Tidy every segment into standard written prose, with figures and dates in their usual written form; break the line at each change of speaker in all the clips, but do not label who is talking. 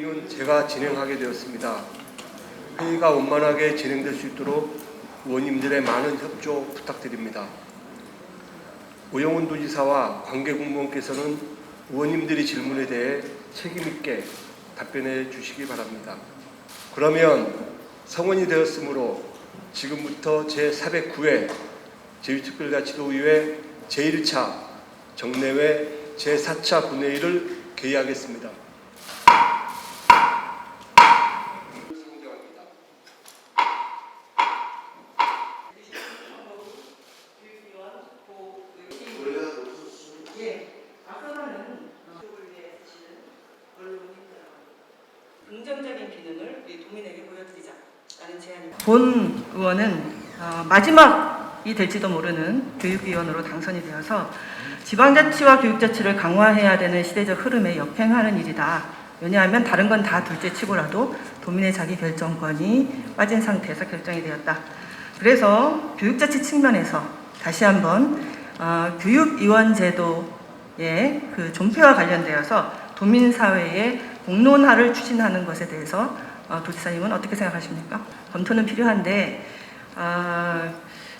회의는 제가 진행하게 되었습니다. 회의가 원만하게 진행될 수 있도록 의원님들의 많은 협조 부탁드립니다. 오영훈 도지사와 관계공무원께서는 의원님들의 질문에 대해 책임있게 답변해 주시기 바랍니다. 그러면 성원이 되었으므로 지금부터 제409회 제주특별자치도의회 제1차 정례회 제4차 본회의를 개의하겠습니다.
긍정적인 기능을 우리 도민에게 보여드리자라는 제안입니다.
본 의원은 마지막이 될지도 모르는 교육위원으로 당선이 되어서 지방자치와 교육자치를 강화해야 되는 시대적 흐름에 역행하는 일이다. 왜냐하면 다른 건 다 둘째치고라도 도민의 자기결정권이 빠진 상태에서 결정이 되었다. 그래서 교육자치 측면에서 다시 한번 교육위원 제도의 그 존폐와 관련되어서 도민사회의 공론화를 추진하는 것에 대해서 도지사님은 어떻게 생각하십니까? 검토는 필요한데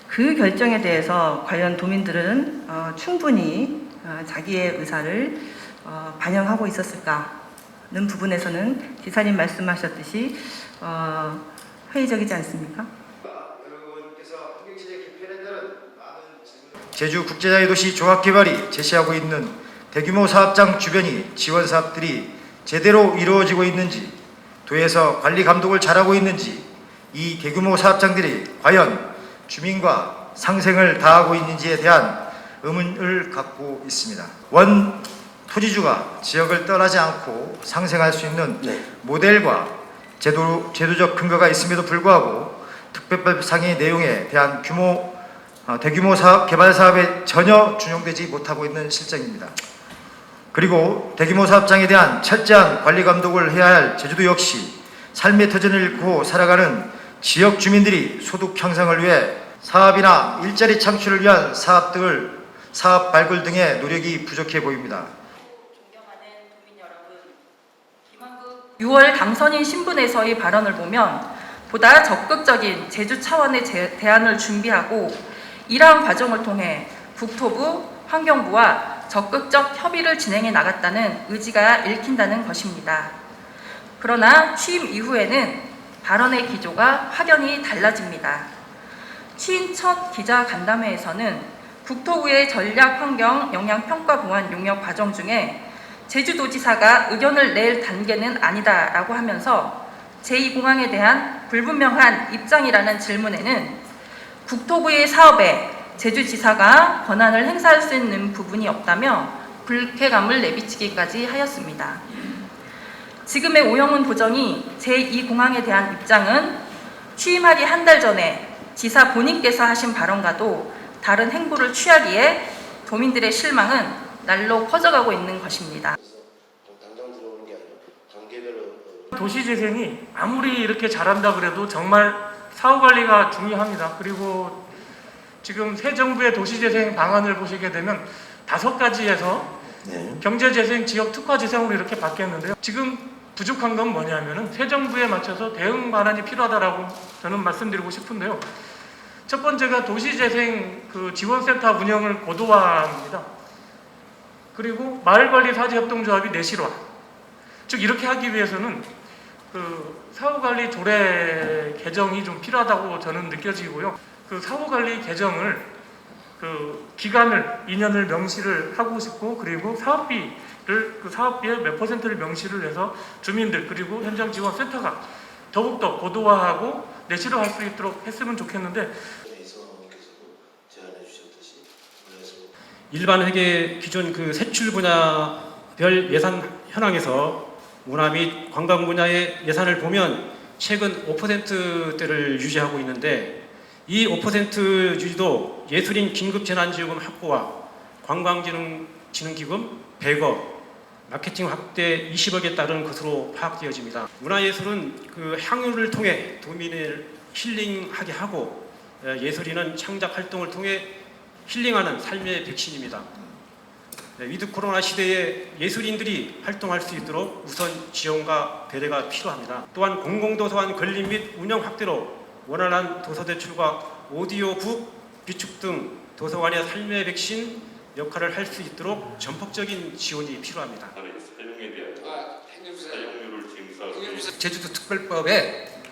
그 결정에 대해서 과연 도민들은 충분히 자기의 의사를 반영하고 있었을까는 부분에서는 지사님 말씀하셨듯이 회의적이지 않습니까?
제주국제자유도시 종합개발이 제시하고 있는 대규모 사업장 주변이 지원 사업들이 제대로 이루어지고 있는지, 도에서 관리 감독을 잘하고 있는지, 이 대규모 사업장들이 과연 주민과 상생을 다하고 있는지에 대한 의문을 갖고 있습니다. 원 토지주가 지역을 떠나지 않고 상생할 수 있는 모델과 제도적 근거가 있음에도 불구하고 특별법상의 내용에 대한 대규모 개발 사업에 전혀 준용되지 못하고 있는 실정입니다. 그리고 대규모 사업장에 대한 철저한 관리 감독을 해야 할 제주도 역시 삶의 터전을 잃고 살아가는 지역 주민들이 소득 향상을 위해 사업이나 일자리 창출을 위한 사업 발굴 등의 노력이 부족해 보입니다.
존경하는 도민 여러분, 6월 당선인 신분에서의 발언을 보면 보다 적극적인 제주 차원의 대안을 준비하고 이러한 과정을 통해 국토부, 환경부와 적극적 협의를 진행해 나갔다는 의지가 읽힌다는 것입니다. 그러나 취임 이후에는 발언의 기조가 확연히 달라집니다. 취임 첫 기자간담회에서는 국토부의 전략환경 영향평가 보완 용역 과정 중에 제주도지사가 의견을 낼 단계는 아니다라고 하면서 제2공항에 대한 불분명한 입장이라는 질문에는 국토부의 사업에 제주지사가 권한을 행사할 수 있는 부분이 없다며 불쾌감을 내비치기까지 하였습니다. 지금의 오영훈 도정이 제2공항에 대한 입장은 취임하기 한 달 전에 지사 본인께서 하신 발언과도 다른 행보를 취하기에 도민들의 실망은 날로 커져가고 있는 것입니다.
도시재생이 아무리 이렇게 잘한다 그래도 정말 사후관리가 중요합니다. 그리고 지금 새 정부의 도시재생 방안을 보시게 되면 5가지에서 경제재생, 지역특화재생으로 이렇게 바뀌었는데요. 지금 부족한 건 뭐냐면은 새 정부에 맞춰서 대응 방안이 필요하다라고 저는 말씀드리고 싶은데요. 첫 번째가 도시재생 지원센터 운영을 고도화합니다. 그리고 마을관리사지협동조합이 내실화. 즉 이렇게 하기 위해서는 사후관리 조례 개정이 좀 필요하다고 저는 느껴지고요. 사후관리 개정을 기간을 2년을 명시를 하고 싶고, 그리고 사업비의 몇 %를 명시를 해서 주민들 그리고 현장지원센터가 더욱더 고도화하고 내실화할 수 있도록 했으면 좋겠는데,
일반 회계 기존 세출 분야별 예산 현황에서 문화 및 관광 분야의 예산을 보면 최근 5%대를 유지하고 있는데, 이 5% 유지도 예술인 긴급재난지원금 확보와 관광진흥기금 100억, 마케팅 확대 20억에 따른 것으로 파악되어집니다. 문화예술은 향유를 통해 도민을 힐링하게 하고, 예술인은 창작 활동을 통해 힐링하는 삶의 백신입니다. 위드 코로나 시대에 예술인들이 활동할 수 있도록 우선 지원과 배려가 필요합니다. 또한 공공도서관 건립 및 운영 확대로 원활한 도서 대출과 오디오북 비축 등 도서관의 삶의 백신 역할을 할 수 있도록 전폭적인 지원이 필요합니다.
사용에 대한 사용료를 징수하고
제주도 특별법에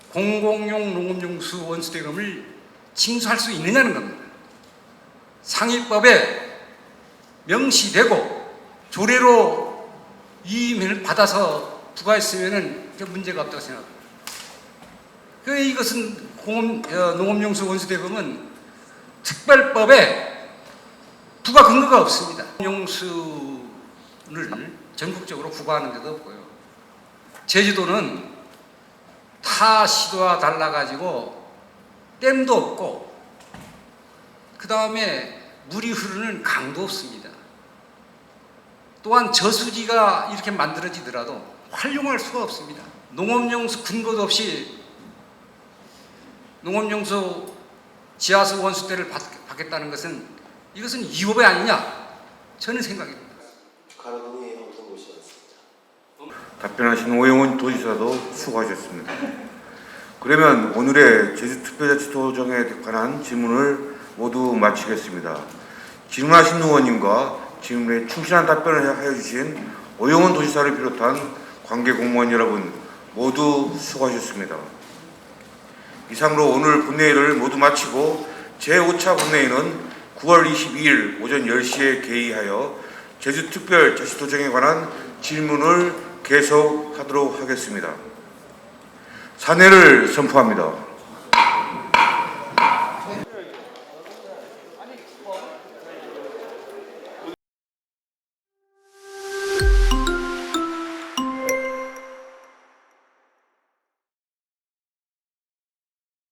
공공용 농업용수 원수대금을 징수할 수 있느냐는 겁니다. 상위법에 명시되고 조례로 이의를 받아서 부과했으면은 문제가 없다고 생각합니다. 이것은 농업용수 원수대금은 특별법에 부과 근거가 없습니다. 용수를 전국적으로 부과하는 데도 없고요. 제주도는 타 시도와 달라가지고 댐도 없고 그 다음에 물이 흐르는 강도 없습니다. 또한 저수지가 이렇게 만들어지더라도 활용할 수가 없습니다. 농업용수 근거도 없이 농업용수 지하수 원수대를 받겠다는 것은 이것은 위법이 아니냐 저는 생각입니다.
답변하신 오영훈 도지사도 수고하셨습니다. 그러면 오늘의 제주특별자치도정에 관한 질문을 모두 마치겠습니다. 질문하신 의원님과 질문에 충실한 답변을 해주신 오영훈 도지사를 비롯한 관계 공무원 여러분 모두 수고하셨습니다. 이상으로 오늘 본회의를 모두 마치고 제5차 본회의는 9월 22일 오전 10시에 개의하여 제주특별자치도정에 관한 질문을 계속하도록 하겠습니다. 사내를 선포합니다.